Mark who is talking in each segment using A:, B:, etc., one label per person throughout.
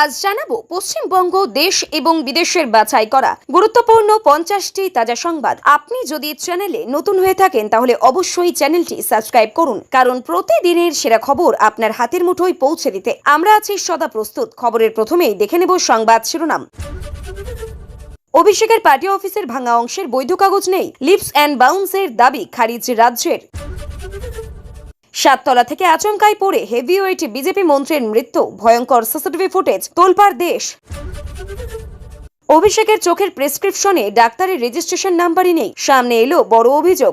A: আজ জানাবো পশ্চিমবঙ্গ দেশ এবং বিদেশের বাছাই করা গুরুত্বপূর্ণ 50টি তাজা সংবাদ। আপনি যদি চ্যানেলে নতুন হয়ে থাকেন তাহলে অবশ্যই চ্যানেলটি সাবস্ক্রাইব করুন, কারণ প্রতিদিনের সেরা খবর আপনার হাতের মুঠোয় পৌঁছে দিতে আমরা আছি সদা প্রস্তুত। খবরের প্রথমেই দেখে নেব সংবাদ শিরোনাম। অভিষেকের পার্টি অফিসের ভাঙা অংশের বৈধ কাগজ নেই, লিপস অ্যান্ড বাউন্সের দাবি খারিজ রাজ্যের। সাততলা থেকে আচমকায় পড়ে হেভিওয়েট বিজেপি মন্ত্রীর মৃত্যু, ভয়ঙ্কর সিসিটিভি ফুটেজ, তোলপাড় দেশ। অভিষেকের চোখের প্রেসক্রিপশনে ডাক্তারের রেজিস্ট্রেশন নাম্বারই নেই, সামনে এলো বড় অভিযোগ।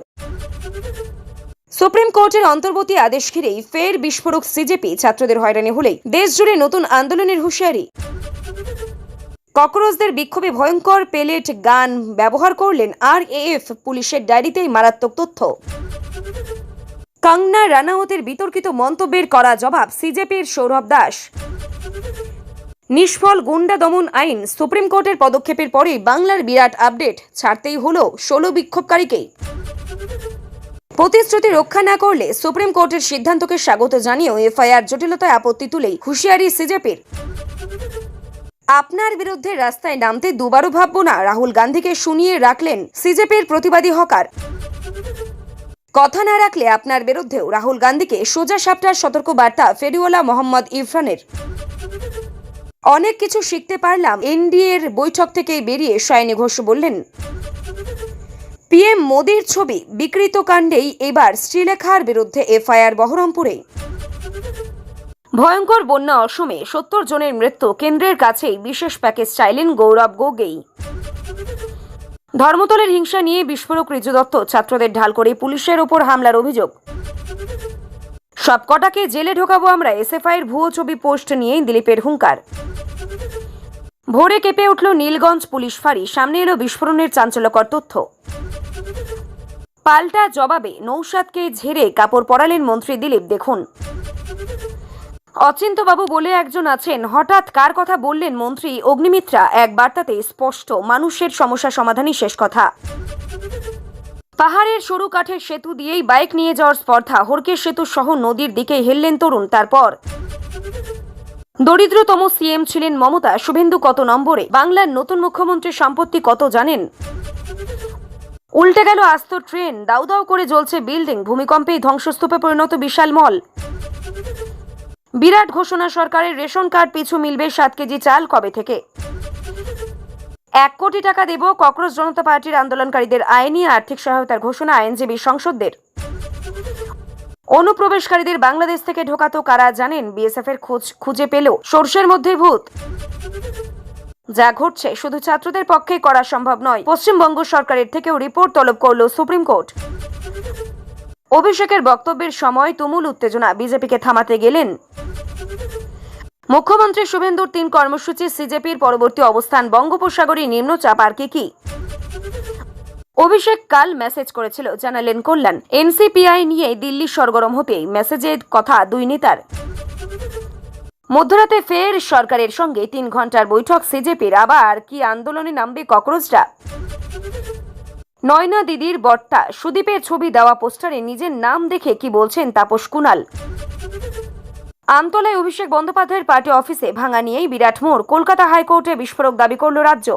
A: সুপ্রিম কোর্টের অন্তর্বর্তী আদেশ ঘিরেই ফের বিস্ফোরক সিজেপি, ছাত্রদের হয়রানি হলেই দেশ জুড়ে নতুন আন্দোলনের হুঁশিয়ারি। ককরোচদের বিক্ষোভে ভয়ঙ্কর পেলেট গান ব্যবহার করলেন RAF, পুলিশের ডায়েরিতেই মারাত্মক তথ্য। কঙ্গনা রানাওয়াতের বিতর্কিত মন্তব্যের করা জবাব সিজেপির সৌরভ দাস। নিষ্ফল গুন্ডা দমন আইন, সুপ্রিম কোর্টের পদক্ষেপের পরেই বাংলার বিরাট আপডেট, ছাড়তেই হলো 16 বিক্ষোভকারীকে। প্রতিশ্রুতি রক্ষা না করলে সুপ্রিম কোর্টের সিদ্ধান্তকে স্বাগত জানিয়েও এফআইআর জটিলতায় আপত্তি তুলেই হুঁশিয়ারি সিজেপির। আপনার বিরুদ্ধে রাস্তায় নামতে দুবারও ভাববো না, রাহুল গান্ধীকে শুনিয়ে রাখলেন সিজেপির প্রতিবাদী হকার। কথা না রাখলে আপনার বিরুদ্ধেও রাহুল গান্ধীকে সোজা সাপটার সতর্ক বার্তা ফেরিওয়ালা মোহাম্মদ ইরফানের। অনেক কিছু শিখতে পারলাম এনডিএর বৈঠক থেকে বেরিয়ে, সায়নী ঘোষ বললেন। পিএম মোদির ছবি বিকৃত কাণ্ডেই এবার শ্রীলেখার বিরুদ্ধে এফআইআর বহরমপুরে। ভয়ঙ্কর বন্যা অসমে 70 জনের মৃত্যু, কেন্দ্রের কাছেই বিশেষ প্যাকেজ চাইলেন গৌরব গোগেই। ধর্মতলের হিংসা নিয়ে বিস্ফোরক ঋজু দত্ত, ছাত্রদের ঢাল করে পুলিশের ওপর হামলার অভিযোগ। সবকটাকে জেলে ঢোকাবো আমরা, এসএফআইয়ের ভুয়ো ছবি পোস্ট নিয়েই দিলীপের হুঙ্কার। ভোরে কেঁপে উঠল নীলগঞ্জ পুলিশ ফাঁড়ি, সামনে এলো বিস্ফোরণের চাঞ্চল্যকর তথ্য। পাল্টা জবাবে নৌসাদকে ঝেড়ে কাপড় পরালেন মন্ত্রী দিলীপ, দেখুন। অচিন্ত্যবাবু বলে একজন আছেন, হঠাৎ কার কথা বললেন মন্ত্রী অগ্নিমিত্রা, এক বার্তাতে স্পষ্ট, মানুষের সমস্যা সমাধানই শেষ কথা। পাহাড়ের সরু কাঠের সেতু দিয়েই বাইক নিয়ে যাওয়ার স্পর্ধা, হরকের সেতু সহ নদীর দিকে হেললেন তরুণ। তারপর দরিদ্রতম সিএম ছিলেন মমতা, শুভেন্দু কত নম্বরে, বাংলার নতুন মুখ্যমন্ত্রীর সম্পত্তি কত জানেন? উল্টে গেল আস্ত ট্রেন, দাউ দাউ করে জ্বলছে বিল্ডিং, ভূমিকম্পেই ধ্বংসস্তূপে পরিণত বিশাল মল। বিরাট ঘোষণা সরকারের, রেশন কার্ড পিছু মিলবে 7 কেজি চাল কবে থেকে। 1 কোটি টাকা দেব, ককরোচ জনতা পার্টির আন্দোলনকারীদের আইনি আর্থিক সহায়তার ঘোষণা আইনজীবী সংসদদের। অনুপ্রবেশকারীদের বাংলাদেশ থেকে ঢোকাতো কারা জানেন? বিএসএফ এর খুঁজে পেল সর্ষের মধ্যে ভূত। যা ঘটছে শুধু ছাত্রদের পক্ষে করা সম্ভব নয়, পশ্চিমবঙ্গ সরকারের থেকেও রিপোর্ট তলব করল সুপ্রিম কোর্ট। অভিষেকের বক্তব্যের সময় তুমুল উত্তেজনা, বিজেপিকে থামাতে গেলেন মুখ্যমন্ত্রী শুভেন্দুর 3 কর্মসূচি, সিজেপির পরবর্তী অবস্থান, বঙ্গোপসাগরে নিম্নচাপ আর কি। অভিষেক কাল মেসেজ করেছিল, জানালেন কল্যাণ। এনসিপিআই নিয়ে দিল্লি সরগরম হতেই মেসেজের কথা 2 নেতার। মধ্যরাতে ফের সরকারের সঙ্গে 3 ঘন্টার বৈঠক সিজেপির, আবার কি আন্দোলনে নামবে ককরোচরা? নয়না দিদির বট্টা, সুদীপের ছবি দেওয়া পোস্টারে নিজের নাম দেখে কি বলছেন তাপস কুণাল। আমতলায় অভিষেক বন্দ্যোপাধ্যায়ের পার্টি অফিসে ভাঙা নিয়েই বিরাট মোড়, কলকাতা হাইকোর্টে বিস্ফোরক দাবি করল রাজ্য।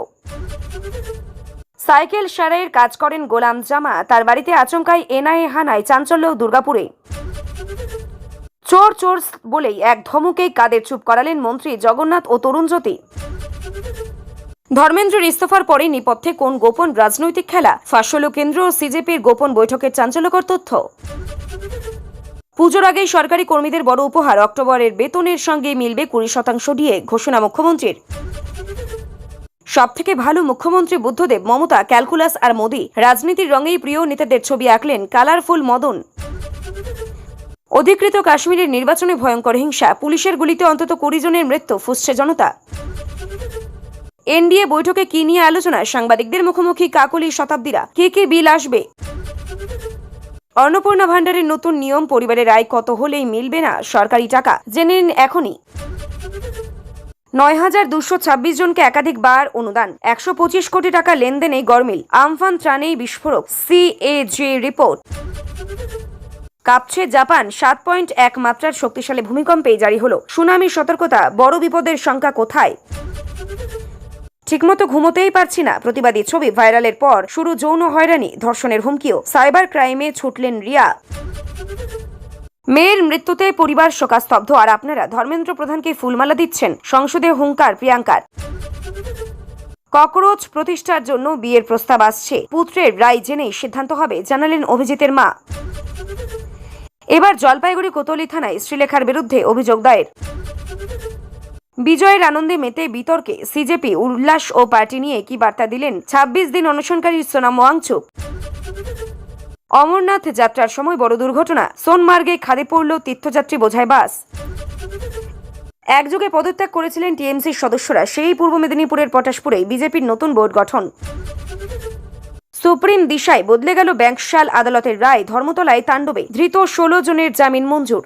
A: সাইকেল সারাইয়ের কাজ করেন গোলাম জামা, তার বাড়িতে আচমকাই এনআইএ হানায় চাঞ্চল্য দুর্গাপুরে। চোর চোর বলেই এক ধমকেই কাদের চুপ করালেন মন্ত্রী জগন্নাথ ও তরুণজ্যোতি। ধর্মেন্দ্রের ইস্তফার পরে নেপথ্যে কোন গোপন রাজনৈতিক খেলা, ফাঁস হল কেন্দ্র ও সিজেপির গোপন বৈঠকের চাঞ্চল্যকর তথ্য। পুজোর আগেই সরকারি কর্মীদের বড় উপহার, অক্টোবরের বেতনের সঙ্গে মিলবে 20% দিয়ে ঘোষণা মুখ্যমন্ত্রীর। সবথেকে ভালো মুখ্যমন্ত্রী বুদ্ধদেব, মমতা ক্যালকুলাস আর মোদি রাজনীতির রঙেই প্রিয় নেতাদের ছবি আঁকলেন কালারফুল মদন। অধিকৃত কাশ্মীরের নির্বাচনে ভয়ঙ্কর হিংসা, পুলিশের গুলিতে অন্তত 20 জনের মৃত্যু, ফুঁসছে জনতা। এনডিএ বৈঠকে কি নিয়ে আলোচনা, সাংবাদিকদের মুখোমুখি কাকলি শতাব্দীরা, কি বিল আসবে? অন্নপূর্ণা ভান্ডারের নতুন নিয়ম, পরিবারের আয় কত হলেই মিলবে না সরকারি টাকা, জেনে নিন এখনই। 9226 জনকে একাধিকবার অনুদান, 125 কোটি টাকা লেনদেনে গরমিল, আমফান ত্রাণেই বিস্ফোরক, সিএজি রিপোর্ট। কাঁপছে জাপান, 7.1 মাত্রার শক্তিশালী ভূমিকম্পে জারি হলো সুনামি সতর্কতা। বড় বিপদের সংখ্যা কোথায়? ঠিকমতো ঘুমোতেই পারছি না, প্রতিবাদী ছবি ভাইরালের পর শুরু যৌন হয়রানি, ধর্ষণের হুমকিও। সাইবার ক্রাইমে ছুটলেন রিয়া। মেয়ের মৃত্যুতে পরিবার শোকাস্তব্ধ, আর আপনারা ধর্মেন্দ্র প্রধানকে ফুলমালা দিচ্ছেন। সংসদে হুঙ্কার প্রিয়াঙ্কার। ককরোচ প্রতিষ্ঠার জন্য বিয়ের প্রস্তাব আসছে, পুত্রের রায় জেনেই সিদ্ধান্ত হবে, জানালেন অভিজিতের মা। এবার জলপাইগুড়ি কোতোয়ালি থানায় শ্রীলেখার বিরুদ্ধে অভিযোগ দায়ের। বিজয়ের আনন্দে মেতে বিতর্কে সিজেপি, উল্লাস ও পার্টি নিয়ে কি বার্তা দিলেন 26 দিন অনশনকারী সোনাম ওয়াংচুক। অমরনাথ যাত্রার সময় বড় দুর্ঘটনা, সোনমার্গে খাদে পড়ল তীর্থযাত্রী বোঝাই বাস। একযোগে পদত্যাগ করেছিলেন টিএমসির সদস্যরা, সেই পূর্ব মেদিনীপুরের পটাশপুরে বিজেপির নতুন বোর্ড গঠন। সুপ্রিম দিশায় বদলে গেল ব্যাংকশাল আদালতের রায়, ধর্মতলায় তাণ্ডবে ধৃত 16 জনের জামিন মঞ্জুর।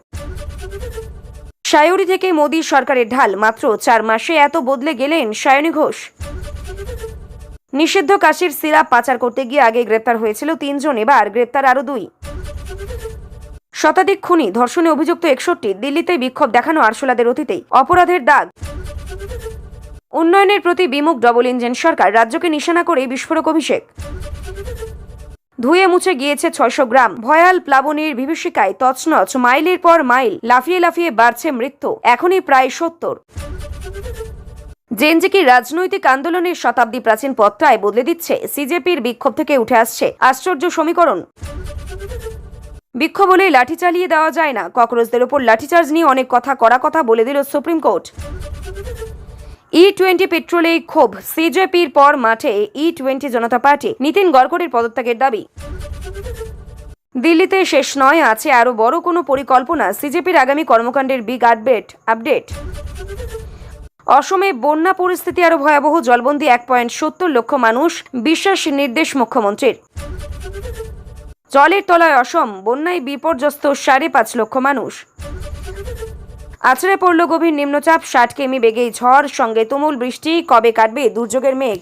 A: সায়রি থেকে মোদী সরকারের ঢাল, মাত্র 4 মাসে এত বদলে গেলেন সায়নী ঘোষ। নিষিদ্ধ কাশির সিরাপ পাচার করতে গিয়ে আগে গ্রেপ্তার হয়েছিল 3 জন, এবার গ্রেপ্তার আরো 2। শতাধিক খুনি, ধর্ষণে অভিযুক্ত 61। দিল্লিতে বিক্ষোভ দেখানো আরশোলাদের অতীতেই অপরাধের দাগ। উন্নয়নের প্রতি বিমুখ ডবল ইঞ্জিন সরকার, রাজ্যকে নিশানা করে বিস্ফোরক অভিষেক। ধুয়ে মুছে গিয়েছে 600 গ্রাম, ভয়াল প্লাবনের বিভীষিকায় তছনছ, মাইলের পর মাইল লাফিয়ে লাফিয়ে বাড়ছে মৃত্যু, এখনই প্রায় 70। জেনজিকি রাজনৈতিক আন্দোলনের শতাব্দী প্রাচীন পথটায় বদলে দিচ্ছে সিজেপির বিক্ষোভ থেকে উঠে আসছে আশ্চর্য সমীকরণ। বিক্ষোভ বলে লাঠি চালিয়ে দেওয়া যায় না, ককরোচদের ওপর লাঠিচার্জ নিয়ে অনেক করা কথা বলে দিল সুপ্রিম কোর্ট। E20 পেট্রোলে ক্ষোভ, সিজেপির পর মাঠে E20 জনতা পার্টি, নীতিন গড়করির পদত্যাগের দাবি। দিল্লিতে শেষ নয়, আছে আরো বড় কোনো পরিকল্পনা, সিজেপির আগামী কর্মকাণ্ডের বিগ আপডেট। অসমে বন্যা পরিস্থিতি আরো ভয়াবহ, জলবন্দী 1.70 লক্ষ মানুষ, বিশ্বাস নির্দেশ মুখ্যমন্ত্রীর। জলের তলায় অসম, বন্যায় বিপর্যস্ত 5.5 লক্ষ মানুষ। আছড়ে পড়ল গভীর নিম্নচাপ, 60 কিমি বেগেই ঝড়, সঙ্গে তুমুল বৃষ্টি, কবে কাটবে দুর্যোগের মেঘ।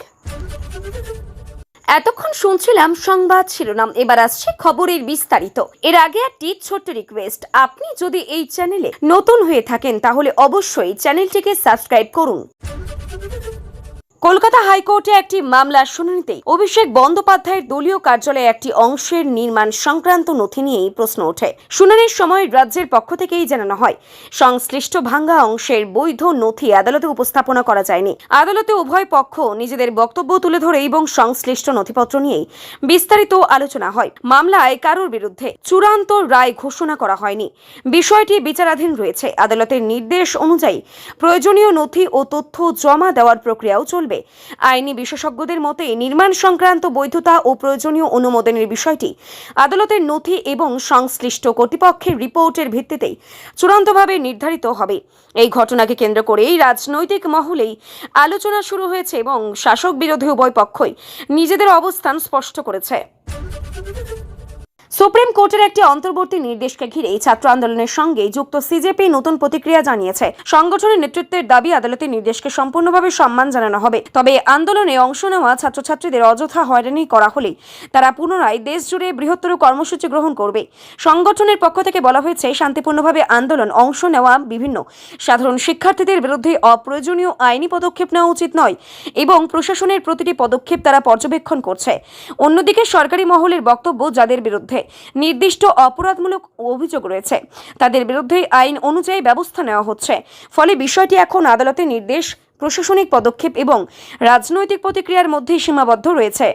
A: এতক্ষণ শুনছিলাম সংবাদ শিরোনাম, এবার আসছে খবরের বিস্তারিত। এর আগে একটি ছোট্ট রিকোয়েস্ট, আপনি যদি এই চ্যানেলে নতুন হয়ে থাকেন তাহলে অবশ্যই চ্যানেলটিকে সাবস্ক্রাইব করুন। কলকাতা হাইকোর্টে একটি মামলার শুনানিতে অভিষেক বন্দ্যোপাধ্যায়ের দলীয় কার্যালয়ে একটি অংশের নির্মাণ সংক্রান্ত নথি নিয়েই প্রশ্ন ওঠে। শুনানির সময় রাজ্যের পক্ষ থেকেই জানানো হয়, সংশ্লিষ্ট ভাঙ্গা অংশের বৈধ নথি আদালতে উপস্থাপনা করা যায়নি। আদালতে উভয় পক্ষ নিজেদের বক্তব্য তুলে ধরে এবং সংশ্লিষ্ট নথিপত্র নিয়েই বিস্তারিত আলোচনা হয়। মামলায় কারোর বিরুদ্ধে চূড়ান্ত রায় ঘোষণা করা হয়নি, বিষয়টি বিচারাধীন রয়েছে। আদালতের নির্দেশ অনুযায়ী প্রয়োজনীয় নথি ও তথ্য জমা দেওয়ার প্রক্রিয়াও চলবে। আইনি বিশেষজ্ঞদের মতে নির্মাণ সংক্রান্ত বৈধতা ও প্রয়োজনীয় অনুমোদনের বিষয়টি আদালতের নথি এবং সংশ্লিষ্ট কর্তৃপক্ষের রিপোর্টের ভিত্তিতেই চূড়ান্তভাবে নির্ধারিত হবে। এই ঘটনাকে কেন্দ্র করেই রাজনৈতিক মহলেই আলোচনা শুরু হয়েছে এবং শাসক বিরোধী উভয় পক্ষই নিজেদের অবস্থান স্পষ্ট করেছে। সুপ্রিম কোর্টের একটি অন্তর্বর্তী নির্দেশকে ঘিরে ছাত্র আন্দোলনের সঙ্গে যুক্ত সিজেপি নতুন প্রতিক্রিয়া জানিয়েছে। সংগঠনের নেতৃত্বের দাবি, আদালতের নির্দেশকে সম্পূর্ণভাবে সম্মান জানানো হবে, তবে আন্দোলনে অংশ নেওয়া ছাত্রছাত্রীদের অযথা হয়রানি করা হলে তারা পুনরায় দেশ জুড়ে বৃহত্তর কর্মসূচি গ্রহণ করবে। সংগঠনের পক্ষ থেকে বলা হয়েছে, শান্তিপূর্ণভাবে আন্দোলন অংশ নেওয়া বিভিন্ন সাধারণ শিক্ষার্থীদের বিরুদ্ধে অপ্রয়োজনীয় আইনি পদক্ষেপ নেওয়া উচিত নয় এবং প্রশাসনের প্রতিটি পদক্ষেপ তারা পর্যবেক্ষণ করছে। অন্যদিকে সরকারি মহলের বক্তব্য, যাদের বিরুদ্ধে নির্দিষ্ট অপরাধমূলক অভিযোগ রয়েছে তাদের বিরুদ্ধে আইন অনুযায়ী ব্যবস্থা নেওয়া হচ্ছে। ফলে বিষয়টি এখন আদালতের নির্দেশ, প্রশাসনিক পদক্ষেপ এবং রাজনৈতিক প্রতিক্রিয়ার মধ্যেই সীমাবদ্ধ রয়েছে।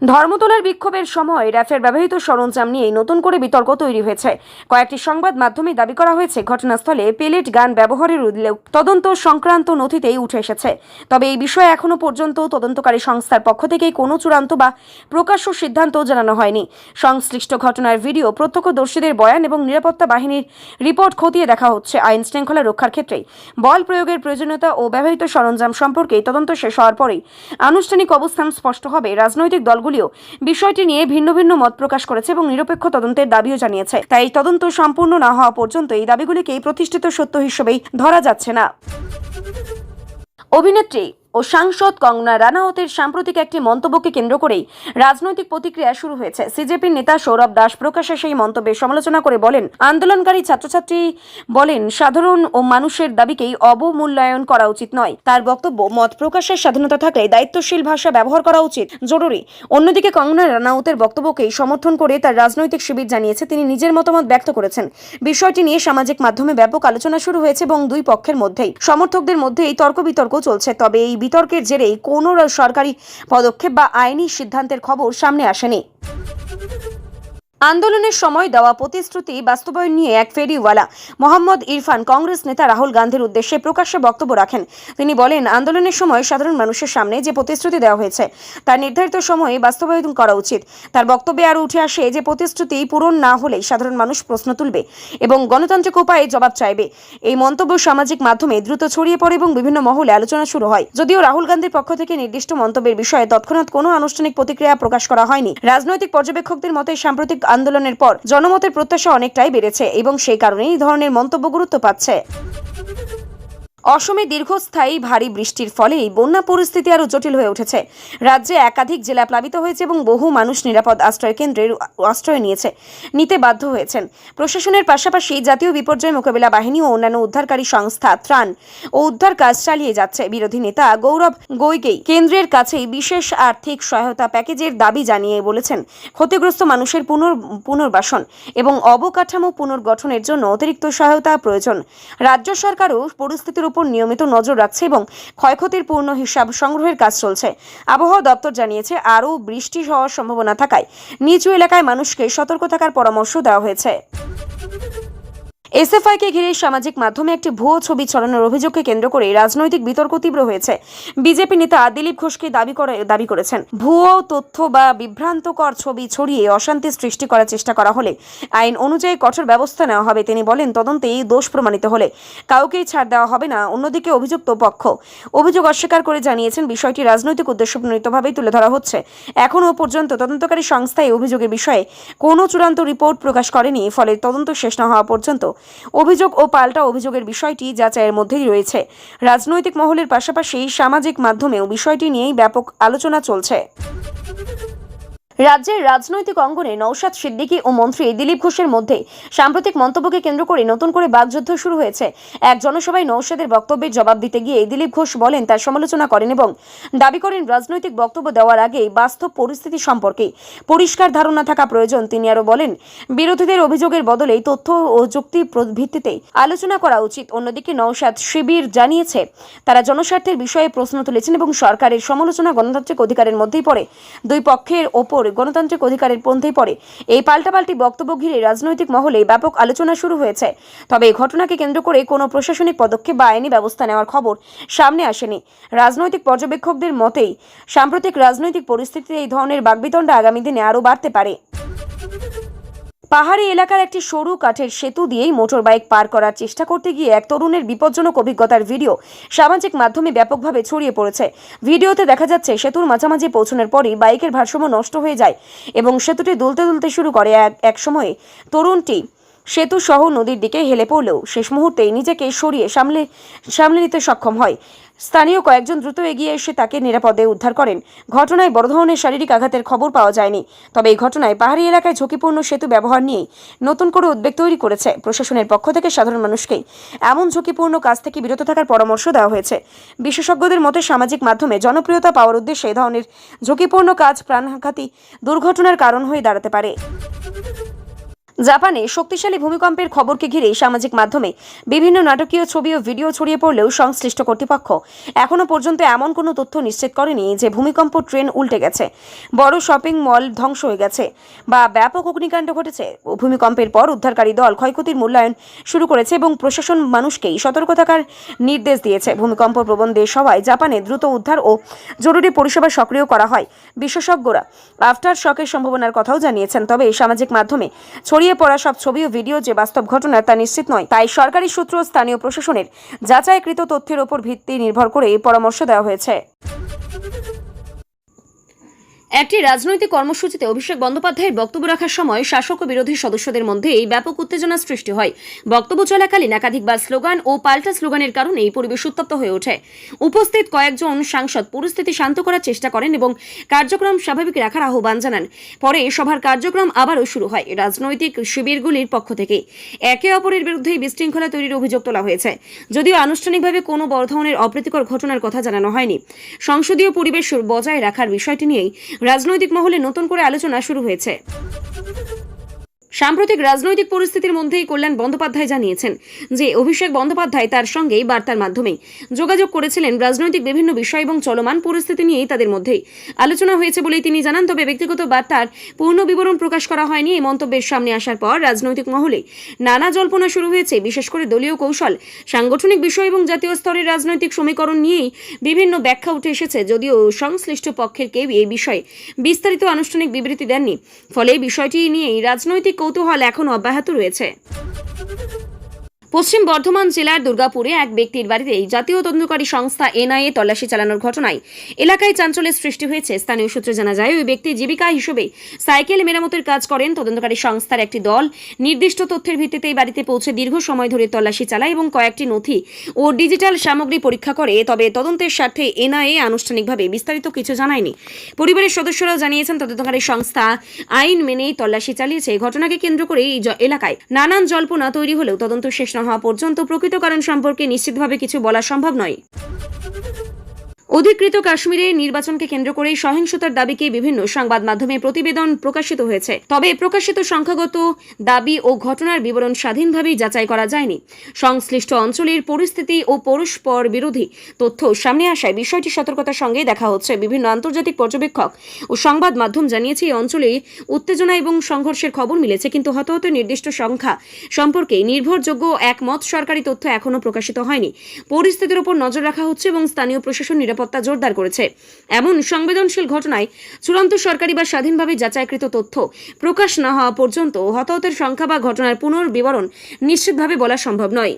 A: ধর্মতলার বিক্ষোভের সময় র্যাফের ব্যবহৃত সরঞ্জাম নিয়ে নতুন করে বিতর্ক তৈরি হয়েছে। কয়েকটি সংবাদ মাধ্যমে দাবি করা হয়েছে, ঘটনাস্থলে পেলেট গান ব্যবহারের উল্লেখ তদন্ত সংক্রান্ত নথিতেই উঠে এসেছে। তবে এই বিষয়ে এখনো পর্যন্ত তদন্তকারী সংস্থার পক্ষ থেকে কোনো চূড়ান্ত বা প্রকাশ্য সিদ্ধান্ত জানানো হয়নি। সংশ্লিষ্ট ঘটনার ভিডিও, প্রত্যক্ষদর্শীদের বয়ান এবং নিরাপত্তা বাহিনীর রিপোর্ট খতিয়ে দেখা হচ্ছে। আইন শৃঙ্খলা রক্ষার ক্ষেত্রে বল প্রয়োগের প্রয়োজনীয়তা ও ব্যবহৃত সরঞ্জাম সম্পর্কে তদন্ত শেষ হওয়ার পরেই আনুষ্ঠানিক অবস্থান স্পষ্ট হবে। রাজনৈতিক দলগুলো বিষয়টি নিয়ে ভিন্ন ভিন্ন মত প্রকাশ করেছে এবং নিরপেক্ষ তদন্তের দাবিও জানিয়েছে। তাই তদন্ত সম্পূর্ণ না হওয়া পর্যন্ত এই দাবিগুলিকে প্রতিষ্ঠিত সত্য হিসেবেই ধরা যাচ্ছে না। অভিনেত্রী ও সাংসদ কঙ্গনা রানাওতের সাম্প্রতিক একটি মন্তব্যকে কেন্দ্র করেই রাজনৈতিক প্রতিক্রিয়া শুরু হয়েছে। সিজেপির নেতা সৌরভ দাস প্রকাশ্যে সেই মন্তব্যের সমালোচনা করে বলেন, আন্দোলনকারী ছাত্রছাত্রী বলেন সাধারণ ও মানুষের দাবিকেই অবমূল্যায়ন করা উচিত নয়। তার বক্তব্য, মত প্রকাশের স্বাধীনতা থাকলে দায়িত্বশীল ভাষা ব্যবহার করা উচিত জরুরি। অন্যদিকে কঙ্গনা রানাওতের বক্তব্যকেই সমর্থন করে তার রাজনৈতিক শিবির জানিয়েছে তিনি নিজের মতামত ব্যক্ত করেছেন। বিষয়টি নিয়ে সামাজিক মাধ্যমে ব্যাপক আলোচনা শুরু হয়েছে এবং দুই পক্ষের মধ্যেই সমর্থকদের মধ্যে এই তর্ক বিতর্ক চলছে। তবে এই বিতর্কের জেরেই কোনো সরকারি পদক্ষেপ বা আইনি সিদ্ধান্তের খবর সামনে আসেনি। আন্দোলনের সময় দেওয়া প্রতিশ্রুতি বাস্তবায়ন নিয়ে এক ফেরিওয়ালা মোহাম্মদ ইরফান কংগ্রেস নেতা রাহুল গান্ধীর উদ্দেশ্যে প্রকাশ্যে বক্তব্য রাখেন। তিনি বলেন, আন্দোলনের সময় সাধারণ মানুষের সামনে যে প্রতিশ্রুতি দেওয়া হয়েছে তার নির্ধারিত সময়ে বাস্তবায়ন করা উচিত। তার বক্তব্যে আরও উঠে আসে যে প্রতিশ্রুতি পূরণ না হলেই সাধারণ মানুষ প্রশ্ন তুলবে এবং গণতান্ত্রিক উপায়ে জবাব চাইবে। এই মন্তব্য সামাজিক মাধ্যমে দ্রুত ছড়িয়ে পড়ে এবং বিভিন্ন মহলে আলোচনা শুরু হয়। যদিও রাহুল গান্ধীর পক্ষ থেকে নির্দিষ্ট মন্তব্যের বিষয়ে তৎক্ষণাৎ কোনো আনুষ্ঠানিক প্রতিক্রিয়া প্রকাশ করা হয়নি। রাজনৈতিক পর্যবেক্ষকদের মতে সাম্প্রতিক আন্দোলনের পর জনমতের প্রত্যাশা অনেকটাই বেড়েছে এবং সেই কারণে এই ধরনের মন্তব্য গুরুত্ব পাচ্ছে। অসমে দীর্ঘস্থায়ী ভারী বৃষ্টির ফলেই বন্যা পরিস্থিতি আরও জটিল হয়ে উঠেছে। রাজ্যে একাধিক জেলা প্লাবিত হয়েছে এবং বহু মানুষ নিরাপদ আশ্রয় কেন্দ্রের আশ্রয় নিতে বাধ্য হয়েছেন। প্রশাসনের পাশাপাশি জাতীয় বিপর্যয় মোকাবিলা বাহিনী ও অন্যান্য উদ্ধারকারী সংস্থা ত্রাণ ও উদ্ধার কাজ চালিয়ে যাচ্ছে। বিরোধী নেতা গৌরব গগৈ কেন্দ্রের কাছেই বিশেষ আর্থিক সহায়তা প্যাকেজের দাবি জানিয়ে বলেছেন, ক্ষতিগ্রস্ত মানুষের পুনর্বাসন এবং অবকাঠামো পুনর্গঠনের জন্য অতিরিক্ত সহায়তা প্রয়োজন। রাজ্য সরকারও পরিস্থিতির উপর নিয়মিত নজর রাখছে এবং ক্ষয়ক্ষতির পূর্ণ হিসাব সংগ্রহের কাজ চলছে। আবহাওয়া দপ্তর জানিয়েছে, আরও বৃষ্টি হওয়ার সম্ভাবনা থাকায় নিচু এলাকায় মানুষকে সতর্ক থাকার পরামর্শ দেওয়া হয়েছে। এসএফআইকে ঘিরে সামাজিক মাধ্যমে একটি ভুয়ো ছবি ছড়ানোর অভিযোগকে কেন্দ্র করে রাজনৈতিক বিতর্ক তীব্র হয়েছে। বিজেপি নেতা দিলীপ ঘোষকে দাবি করেছেন, ভুয়ো তথ্য বা বিভ্রান্তকর ছবি ছড়িয়ে অশান্তি সৃষ্টি করার চেষ্টা করা হলে আইন অনুযায়ী কঠোর ব্যবস্থা নেওয়া হবে। তিনি বলেন, তদন্তে এই দোষ প্রমাণিত হলে কাউকেই ছাড় দেওয়া হবে না। অন্যদিকে অভিযুক্ত পক্ষ অভিযোগ অস্বীকার করে জানিয়েছেন, বিষয়টি রাজনৈতিক উদ্দেশ্যপ্রণোদিতভাবেই তুলে ধরা হচ্ছে। এখনও পর্যন্ত তদন্তকারী সংস্থা এই অভিযোগের বিষয়ে কোনো চূড়ান্ত রিপোর্ট প্রকাশ করেনি, ফলে তদন্ত শেষ না হওয়া পর্যন্ত অভিযোগ ও পাল্টা অভিযোগের বিষয়টি যাচাইয়ের মধ্যেই রয়েছে। রাজনৈতিক মহলের পাশাপাশি সামাজিক মাধ্যমেও বিষয়টি নিয়েই ব্যাপক আলোচনা চলছে। রাজ্যের রাজনৈতিক অঙ্গনে নওশাদ সিদ্দিকী ও মন্ত্রী দিলীপ ঘোষের মধ্যে সাম্প্রতিক মন্তব্যকে কেন্দ্র করে নতুন করে বাকযুদ্ধ শুরু হয়েছে। এক জনসভায় নওশাদের বক্তব্যের জবাব দিতে গিয়ে দিলীপ ঘোষ বলেন, তার সমালোচনা করেন এবং দাবি করেন রাজনৈতিক বক্তব্য দেওয়ার আগে বাস্তব পরিস্থিতি সম্পর্কে পরিষ্কার ধারণা থাকা প্রয়োজন। তিনি আরও বলেন, বিরোধীদের অভিযোগের বদলে তথ্য ও যুক্তির ভিত্তিতে আলোচনা করা উচিত। অন্যদিকে নওশাদ শিবির জানিয়েছে, তারা জনস্বার্থের বিষয়ে প্রশ্ন তুলেছেন এবং সরকারের সমালোচনা গণতান্ত্রিক অধিকারের মধ্যেই পড়ে। দুই পক্ষের ওপর গণতান্ত্রিক অধিকারের পন্থেই পড়ে। এই পাল্টাপাল্টি বক্তব্য ঘিরে রাজনৈতিক মহলে ব্যাপক আলোচনা শুরু হয়েছে। তবে এই ঘটনাকে কেন্দ্র করে কোনো প্রশাসনিক পদক্ষেপ বা আইনি ব্যবস্থা নেওয়ার খবর সামনে আসেনি। রাজনৈতিক পর্যবেক্ষকদের মতেই সাম্প্রতিক রাজনৈতিক পরিস্থিতিতে এই ধরনের বাকবিতণ্ডা আগামী দিনে আরও বাড়তে পারে। পাহাড়ি এলাকার একটি সরু কাঠের সেতু দিয়েই মোটর বাইক পার করার চেষ্টা করতে গিয়ে এক তরুণের বিপজ্জনক অভিজ্ঞতার ভিডিও সামাজিক মাধ্যমে ব্যাপকভাবে ছড়িয়ে পড়েছে। ভিডিওতে দেখা যাচ্ছে, সেতুর মাঝামাঝি পৌঁছানোর পরই বাইকের ভারসাম্য নষ্ট হয়ে যায় এবং সেতুটি দুলতে দুলতে শুরু করে। এক সময়ে তরুণটি সেতু সহ নদীর দিকে হেলে পড়লেও শেষ মুহূর্তে নিজেকে সরিয়ে সামলে নিতে সক্ষম হয়। স্থানীয় কয়েকজন দ্রুত এগিয়ে এসে তাকে নিরাপদে উদ্ধার করেন। ঘটনায় বড় ধরনের শারীরিক আঘাতের খবর পাওয়া যায়নি। তবে এই ঘটনায় পাহাড়ি এলাকায় ঝুঁকিপূর্ণ সেতু ব্যবহার নিয়ে নতুন করে উদ্বেগ তৈরি করেছে। প্রশাসনের পক্ষ থেকে সাধারণ মানুষকেই এমন ঝুঁকিপূর্ণ কাজ থেকে বিরত থাকার পরামর্শ দেওয়া হয়েছে। বিশেষজ্ঞদের মতে সামাজিক মাধ্যমে জনপ্রিয়তা পাওয়ার উদ্দেশ্যে এই ধরনের ঝুঁকিপূর্ণ কাজ প্রাণঘাতী দুর্ঘটনার কারণ হয়ে দাঁড়াতে পারে। জাপানে শক্তিশালী ভূমিকম্পের খবরকে ঘিরে সামাজিক মাধ্যমে বিভিন্ন নাটকীয় ছবি ও ভিডিও ছড়িয়ে পড়লেও সংশ্লিষ্ট কর্তৃপক্ষ এখনও পর্যন্ত এমন কোনো তথ্য নিশ্চিত করেনি যে ভূমিকম্প ট্রেন উল্টে গেছে, বড় শপিং মল ধ্বংস হয়ে গেছে বা ব্যাপক অগ্নিকাণ্ড ঘটেছে। ভূমিকম্পের পর উদ্ধারকারী দল ক্ষয়ক্ষতির মূল্যায়ন শুরু করেছে এবং প্রশাসন মানুষকেই সতর্ক থাকার নির্দেশ দিয়েছে। ভূমিকম্প প্রবণ দেশ হওয়ায় জাপানে দ্রুত উদ্ধার ও জরুরি পরিষেবা সক্রিয় করা হয়। বিশেষজ্ঞরা আফটার শকের সম্ভাবনার কথাও জানিয়েছেন। তবে সামাজিক মাধ্যমে ছড়িয়ে পড়া সব ছবি ও ভিডিও যে বাস্তব ঘটনা তা নিশ্চিত নয়। তাই সরকারি সূত্র ও স্থানীয় প্রশাসনের যাচাইকৃত তথ্যের উপর ভিত্তি নির্ভর করে পরামর্শ দেওয়া হয়েছে। একটি রাজনৈতিক কর্মসূচিতে অভিষেক বন্দ্যোপাধ্যায়ের বক্তব্য রাখার সময় শাসক ও বিরোধী সদস্যদের মধ্যে এই ব্যাপক উত্তেজনা সৃষ্টি হয়। বক্তব্য চলাকালীন একাধিকবার স্লোগান ও পাল্টা স্লোগানের কারণে এই পরিবেশ উত্তপ্ত হয়ে ওঠে। উপস্থিত কয়েকজন সাংসদ পরিস্থিতি শান্ত করার চেষ্টা করেন এবং কার্যক্রম স্বাভাবিক রাখার আহ্বান জানান। পরে সভার কার্যক্রম আবারও শুরু হয় রাজনৈতিক শিবিরগুলির পক্ষ থেকে। একে অপরের বিরুদ্ধে বিশৃঙ্খলা তৈরির অভিযোগ তোলা হয়েছে, যদিও আনুষ্ঠানিকভাবে কোনো বড় ধরনের অপ্রীতিকর ঘটনার কথা জানানো হয়নি। সংসদীয় পরিবেশ বজায় রাখার বিষয়টি নিয়েই রাজনৈতিক মহলে নতুন করে আলোচনা শুরু হয়েছে। সাম্প্রতিক রাজনৈতিক পরিস্থিতির মধ্যেই কল্যাণ বন্দ্যোপাধ্যায় জানিয়েছেন যে অভিষেক বন্দ্যোপাধ্যায় তার সঙ্গে বার্তার মাধ্যমে যোগাযোগ করেছিলেন রাজনৈতিক বিভিন্ন বিষয় এবং চলমান পরিস্থিতি নিয়েই তাদের মধ্যেই আলোচনা হয়েছে বলেই তিনি জানান। তবে ব্যক্তিগত বার্তার পূর্ণ বিবরণ প্রকাশ করা হয়নি। এই মন্তব্যের সামনে আসার পর রাজনৈতিক মহলে নানা জল্পনা শুরু হয়েছে। বিশেষ করে দলীয় কৌশল, সাংগঠনিক বিষয় এবং জাতীয় স্তরের রাজনৈতিক সমীকরণ নিয়েই বিভিন্ন ব্যাখ্যা উঠে এসেছে, যদিও সংশ্লিষ্ট পক্ষের কেউ এই বিষয়ে বিস্তারিত আনুষ্ঠানিক বিবৃতি দেননি। ফলে বিষয়টি নিয়েই রাজনৈতিক কৌতূহল এখনো অব্যাহত রয়েছে। পশ্চিম বর্ধমান জেলার দুর্গাপুরে এক ব্যক্তির বাড়িতে জাতীয় তদন্তকারী সংস্থা এনআইএ তল্লাশি চালানোর ঘটনায় এলাকায় চাঞ্চল্যের সৃষ্টি হয়েছে। স্থানীয় সূত্রে জানা যায়, ওই ব্যক্তি জীবিকা হিসেবে সাইকেল মেরামতের কাজ করেন। তদন্তকারী সংস্থার একটি দল নির্দিষ্ট তথ্যের ভিত্তিতে বাড়িতে পৌঁছে দীর্ঘ সময় ধরে তল্লাশি চালায় এবং কয়েকটি নথি ও ডিজিটাল সামগ্রী পরীক্ষা করে। তবে তদন্তের স্বার্থে এনআইএ আনুষ্ঠানিকভাবে বিস্তারিত কিছু জানায়নি। পরিবারের সদস্যরাও জানিয়েছেন, তদন্তকারী সংস্থা আইন মেনেই তল্লাশি চালিয়েছে। ঘটনাকে কেন্দ্র করে এই এলাকায় নানান জল্পনা তৈরি হলেও তদন্ত শেষ হওয়া পর্যন্ত প্রকৃত কারণ সম্পর্কে নিশ্চিতভাবে কিছু বলা সম্ভব নয়। অধিকৃত কাশ্মীরে নির্বাচনকে কেন্দ্র করে সহিংসতার দাবিকে বিভিন্ন সংবাদ মাধ্যমে প্রতিবেদন প্রকাশিত হয়েছে। তবে প্রকাশিত সংখ্যাগত দাবি ও ঘটনার বিবরণ স্বাধীনভাবেই যাচাই করা যায়নি। সংশ্লিষ্ট অঞ্চলের পরিস্থিতি ও পরস্পর বিরোধী তথ্য সামনে আসায় বিষয়টি সতর্কতার সঙ্গে দেখা হচ্ছে। বিভিন্ন আন্তর্জাতিক পর্যবেক্ষক ও সংবাদ মাধ্যম জানিয়েছে, এই অঞ্চলে উত্তেজনা এবং সংঘর্ষের খবর মিলেছে, কিন্তু হতাহতের নির্দিষ্ট সংখ্যা সম্পর্কে নির্ভরযোগ্য একমত সরকারি তথ্য এখনও প্রকাশিত হয়নি। পরিস্থিতির উপর নজর রাখা হচ্ছে এবং স্থানীয় প্রশাসন নিরাপত্তা জোরদার করেছে। এমন সংবেদনশীল ঘটনায় চূড়ান্ত সরকারি বা স্বাধীনভাবে যাচাইকৃত তথ্য প্রকাশ না হওয়া পর্যন্ত হতাহতের সংখ্যা বা ঘটনার পুনর্বিবরণ নিশ্চিতভাবে বলা সম্ভব নয়।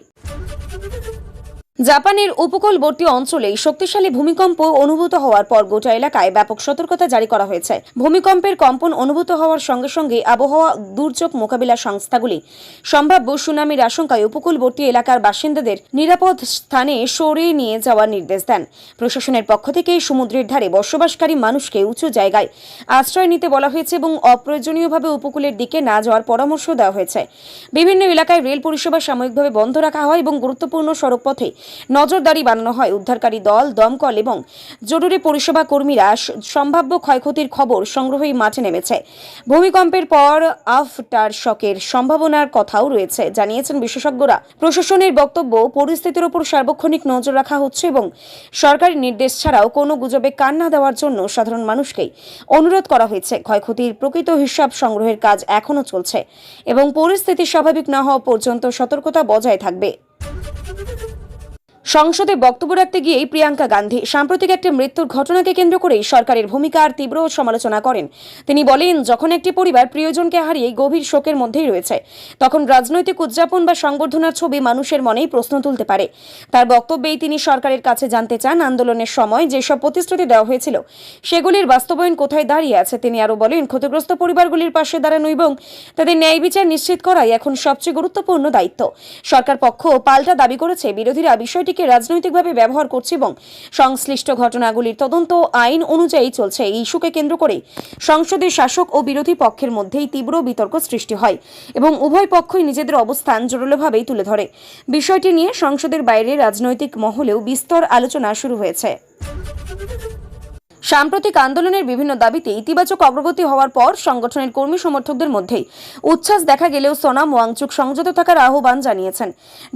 A: জাপানের উপকূলবর্তী অঞ্চলে শক্তিশালী ভূমিকম্প অনুভূত হওয়ার পর গোটা এলাকায় ব্যাপক সতর্কতা জারি করা হয়েছে। ভূমিকম্পের কম্পন অনুভূত হওয়ার সঙ্গে সঙ্গে আবহাওয়া দুর্যোগ মোকাবিলা সংস্থাগুলি সম্ভাব্য সুনামির আশঙ্কায় উপকূলবর্তী এলাকার বাসিন্দাদের নিরাপদ স্থানে সরিয়ে নিয়ে যাওয়ার নির্দেশ দেন। প্রশাসনের পক্ষ থেকে সমুদ্রের ধারে বসবাসকারী মানুষকে উঁচু জায়গায় আশ্রয় নিতে বলা হয়েছে এবং অপ্রয়োজনীয়ভাবে উপকূলের দিকে না যাওয়ার পরামর্শ দেওয়া হয়েছে। বিভিন্ন এলাকায় রেল পরিষেবা সাময়িকভাবে বন্ধ রাখা হয় এবং গুরুত্বপূর্ণ সড়কপথে নজরদারি বানানো হয়। উদ্ধারকারী দল, দমকল এবং জরুরি পরিষেবা কর্মীরা সম্ভাব্য ক্ষয়ক্ষতির খবর সংগ্রহে মাঠে নেমেছে। ভূমিকম্পের পর আফটার শকের সম্ভাবনার কথাও রয়েছে, জানিয়েছেন বিশেষজ্ঞরা। প্রশাসনের বক্তব্য, পরিস্থিতির উপর সার্বক্ষণিক নজর রাখা হচ্ছে এবং সরকারি নির্দেশ ছাড়াও কোনো গুজবে কান না দেওয়ার জন্য সাধারণ মানুষকে অনুরোধ করা হয়েছে। ক্ষয়ক্ষতির প্রকৃত হিসাব সংগ্রহের কাজ এখনও চলছে এবং পরিস্থিতি স্বাভাবিক না হওয়া পর্যন্ত সতর্কতা বজায় থাকবে। সংসদে বক্তব্য রাখতে গিয়েই প্রিয়াঙ্কা গান্ধী সাম্প্রতিক একটি মৃত্যুর ঘটনাকে কেন্দ্র করে সরকারের ভূমিকার তীব্র সমালোচনা করেন। তিনি বলেন, যখন একটি পরিবার প্রিয়জনকে হারিয়ে গভীর শোকের মধ্যেই রয়েছে, তখন রাজনৈতিক উদযাপন বা সংবর্ধনার ছবি মানুষের মনেই প্রশ্ন তুলতে পারে। তার বক্তব্যেই তিনি সরকারের কাছে জানতে চান, আন্দোলনের সময় যেসব প্রতিশ্রুতি দেওয়া হয়েছিল সেগুলির বাস্তবায়ন কোথায় দাঁড়িয়ে আছে। তিনি আরও বলেন, ক্ষতিগ্রস্ত পরিবারগুলির পাশে দাঁড়ানো এবং তাদের ন্যায় বিচার নিশ্চিত করাই এখন সবচেয়ে গুরুত্বপূর্ণ দায়িত্ব। সরকার পক্ষ পাল্টা দাবি করেছে, বিরোধীরা বিষয়টিকে রাজনৈতিকভাবে ব্যবহার করছে এবং সংশ্লিষ্ট ঘটনাগুলির তদন্ত আইন অনুযায়ী চলছে। এই ইস্যুকে কেন্দ্র করে সংসদের শাসক ও বিরোধী পক্ষের মধ্যেই তীব্র বিতর্ক সৃষ্টি হয় এবং উভয় পক্ষই নিজেদের অবস্থান জোরালোভাবেই তুলে ধরে। বিষয়টি নিয়ে সংসদের বাইরে রাজনৈতিক মহলেও বিস্তর আলোচনা শুরু হয়েছে। সাম্প্রতিক আন্দোলনের বিভিন্ন দাবিতে ইতিবাচক অগ্রগতি হওয়ার পর সংগঠনের কর্মী সমর্থকদের মধ্যেই উচ্ছ্বাস দেখা গেলেও সোনাম ওয়াংচুক সংযত থাকার আহ্বান জানিয়েছেন।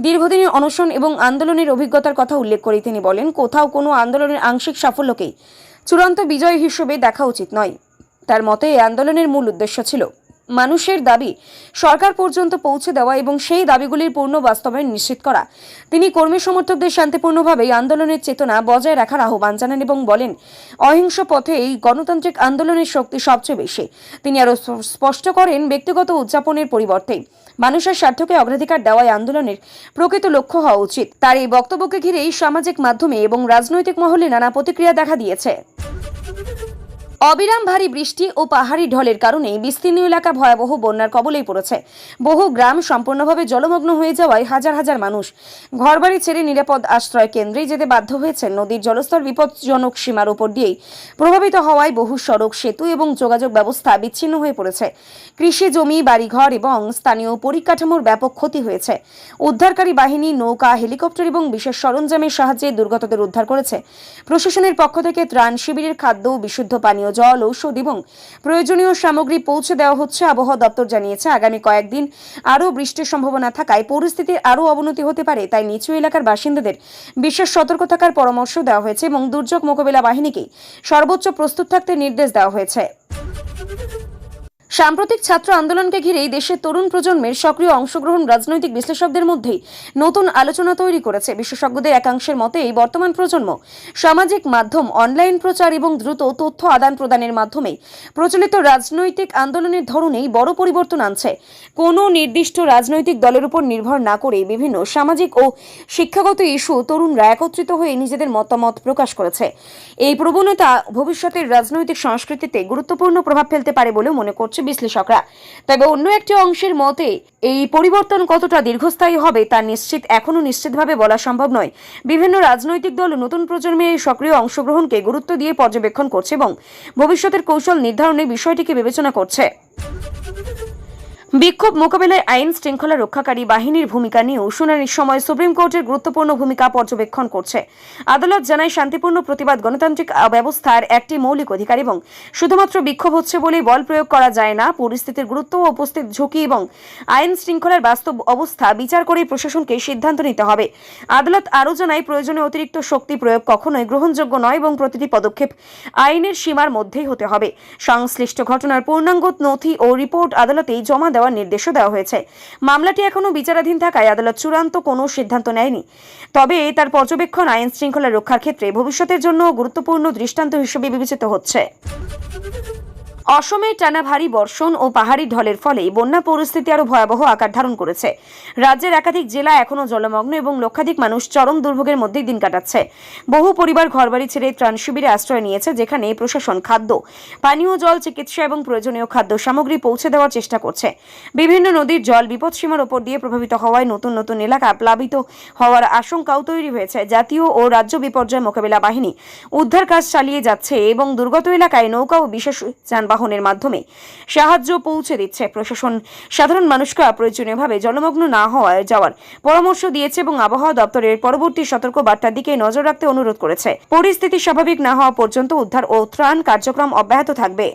A: দীর্ঘদিনের অনশন এবং আন্দোলনের অভিজ্ঞতার কথা উল্লেখ করে তিনি বলেন, কোথাও কোনো আন্দোলনের আংশিক সাফল্যকেই চূড়ান্ত বিজয় হিসেবে দেখা উচিত নয়। তার মতে এই আন্দোলনের মূল উদ্দেশ্য ছিল মানুষের দাবি সরকার পর্যন্ত পৌঁছে দেওয়া এবং সেই দাবিগুলির পূর্ণ বাস্তবায়ন নিশ্চিত করা। তিনি কর্মী সমর্থকদের শান্তিপূর্ণভাবে আন্দোলনের চেতনা বজায় রাখার আহ্বান জানান এবং বলেন, অহিংস পথে এই গণতান্ত্রিক আন্দোলনের শক্তি সবচেয়ে বেশি। তিনি আরও স্পষ্ট করেন, ব্যক্তিগত উদযাপনের পরিবর্তে মানুষের স্বার্থকে অগ্রাধিকার দেওয়াই আন্দোলনের প্রকৃত লক্ষ্য হওয়া উচিত। তার এই বক্তব্যকে ঘিরেই সামাজিক মাধ্যমে এবং রাজনৈতিক মহলে নানা প্রতিক্রিয়া দেখা দিয়েছে। অবিরাম ভারী বৃষ্টি ও পাহাড়ি ঢলের কারণে বিস্তীর্ণ এলাকা ভয়াবহ বন্যার কবলেই পড়েছে। বহু গ্রাম সম্পূর্ণভাবে জলমগ্ন হয়ে যাওয়ায় হাজার হাজার মানুষ ঘরবাড়ি ছেড়ে নিরাপদ আশ্রয় কেন্দ্রে যেতে বাধ্য হয়েছেন। নদীর জলস্তর বিপজ্জনক সীমার উপর দিয়েই প্রভাবিত হওয়ায় বহু সড়ক, সেতু এবং যোগাযোগ ব্যবস্থা বিচ্ছিন্ন হয়ে পড়েছে। কৃষি জমি, বাড়িঘর এবং স্থানীয় পরিকাঠামোর ব্যাপক ক্ষতি হয়েছে। উদ্ধারকারী বাহিনী নৌকা, হেলিকপ্টার এবং বিশেষ সরঞ্জামের সাহায্যে দুর্গতদের উদ্ধার করেছে। প্রশাসনের পক্ষ থেকে ত্রাণ শিবিরের খাদ্য, বিশুদ্ধ পানীয় জল, ঔষধ এবং প্রয়োজনীয় সামগ্রী পৌঁছে দেওয়া হচ্ছে। আবহাওয়া দপ্তর জানিয়েছে, আগামী কয়েকদিন আরও বৃষ্টির সম্ভাবনা থাকায় পরিস্থিতির আরও অবনতি হতে পারে। তাই নিচু এলাকার বাসিন্দাদের বিশেষ সতর্ক থাকার পরামর্শ দেওয়া হয়েছে এবং দুর্যোগ মোকাবিলা বাহিনীকে সর্বোচ্চ প্রস্তুত থাকতে নির্দেশ দেওয়া হয়েছে। সাম্প্রতিক ছাত্র আন্দোলনকে ঘিরেই দেশের তরুণ প্রজন্মের সক্রিয় অংশগ্রহণ রাজনৈতিক বিশ্লেষকদের মধ্যেই নতুন আলোচনা তৈরি করেছে। বিশেষজ্ঞদের একাংশের মতে এই বর্তমান প্রজন্ম সামাজিক মাধ্যম, অনলাইন প্রচার এবং দ্রুত তথ্য আদান প্রদানের মাধ্যমে প্রচলিত রাজনৈতিক আন্দোলনের ধরনেই বড় পরিবর্তন আনছে। কোনো নির্দিষ্ট রাজনৈতিক দলের উপর নির্ভর না করে বিভিন্ন সামাজিক ও শিক্ষাগত ইস্যু তরুণরা একত্রিত হয়ে নিজেদের মতামত প্রকাশ করেছে। এই প্রবণতা ভবিষ্যতের রাজনৈতিক সংস্কৃতিতে গুরুত্বপূর্ণ প্রভাব ফেলতে পারে বলে মনে করছে বিশ্লেষকরা। তবে অন্য একটি অংশের মতে এই পরিবর্তন কতটা দীর্ঘস্থায়ী হবে তা এখনো নিশ্চিতভাবে বলা সম্ভব নয়। বিভিন্ন রাজনৈতিক দল নতুন প্রজন্মের সক্রিয় অংশগ্রহণকে গুরুত্ব দিয়ে পর্যবেক্ষণ করছে এবং ভবিষ্যতের কৌশল নির্ধারণের বিষয়টিকে বিবেচনা করছে। বিক্ষোভ মোকাবিলায় আইন শৃঙ্খলা রক্ষাকারী বাহিনীর ভূমিকা নিয়েও শুনানির সময় সুপ্রিম কোর্টের গুরুত্বপূর্ণ ভূমিকা পর্যবেক্ষণ করছে। আদালত জানায়, শান্তিপূর্ণ প্রতিবাদ গণতান্ত্রিক ব্যবস্থার একটি মৌলিক অধিকার এবং শুধুমাত্র বিক্ষোভ হচ্ছে বলেই বল প্রয়োগ করা যায় না। পরিস্থিতির গুরুত্ব, উপস্থিত ঝুঁকি এবং আইন শৃঙ্খলার বাস্তব অবস্থা বিচার করে প্রশাসনকে সিদ্ধান্ত নিতে হবে। আদালত আরও জানায়, প্রয়োজনে অতিরিক্ত শক্তি প্রয়োগ কখনোই গ্রহণযোগ্য নয় এবং প্রতিটি পদক্ষেপ আইনের সীমার মধ্যেই হতে হবে। সংশ্লিষ্ট ঘটনার পূর্ণাঙ্গ নথি ও রিপোর্ট আদালতেই জমা দেওয়ার নির্দেশও দেওয়া হয়েছে। মামলাটি এখনো বিচারাধীন থাকায় আদালত চূড়ান্ত কোনো সিদ্ধান্ত নেয়নি। তবে তার পর্যবেক্ষণ আইন শৃঙ্খলা রক্ষার ক্ষেত্রে ভবিষ্যতের জন্য গুরুত্বপূর্ণ দৃষ্টান্ত হিসেবে বিবেচিত হচ্ছে। অসমে টানা ভারী বর্ষণ ও পাহাড়ি ঢলের ফলে বন্যা পরিস্থিতি আরও ভয়াবহ আকার ধারণ করেছে। রাজ্যের একাধিক জেলা এখনও জলমগ্ন এবং লক্ষাধিক মানুষ চরম দুর্ভোগের মধ্যেই দিন কাটাচ্ছে। বহু পরিবার ঘরবাড়ি ছেড়ে ত্রাণ শিবিরে আশ্রয় নিয়েছে, যেখানে প্রশাসন খাদ্য, পানীয় জল, চিকিৎসা এবং প্রয়োজনীয় খাদ্য সামগ্রী পৌঁছে দেওয়ার চেষ্টা করছে। বিভিন্ন নদীর জল বিপদসীমার ওপর দিয়ে প্রভাবিত হওয়ায় নতুন নতুন এলাকা প্লাবিত হওয়ার আশঙ্কাও তৈরি হয়েছে। জাতীয় ও রাজ্য বিপর্যয় মোকাবিলা বাহিনী উদ্ধার কাজ চালিয়ে যাচ্ছে এবং দুর্গত এলাকায় নৌকা ও বিশেষ যানবাহনের মাধ্যমে সাহায্য পৌঁছে দিচ্ছে। প্রশাসন সাধারণ মানুষকে প্রয়োজনীয়ভাবে জলমগ্ন না যাওয়ার পরামর্শ দিয়েছে এবং আবহাওয়া দপ্তরের পরবর্তী সতর্ক বার্তার দিকে নজর রাখতে অনুরোধ করেছে। পরিস্থিতি স্বাভাবিক না হওয়া পর্যন্ত উদ্ধার ও ত্রাণ কার্যক্রম অব্যাহত থাকবে।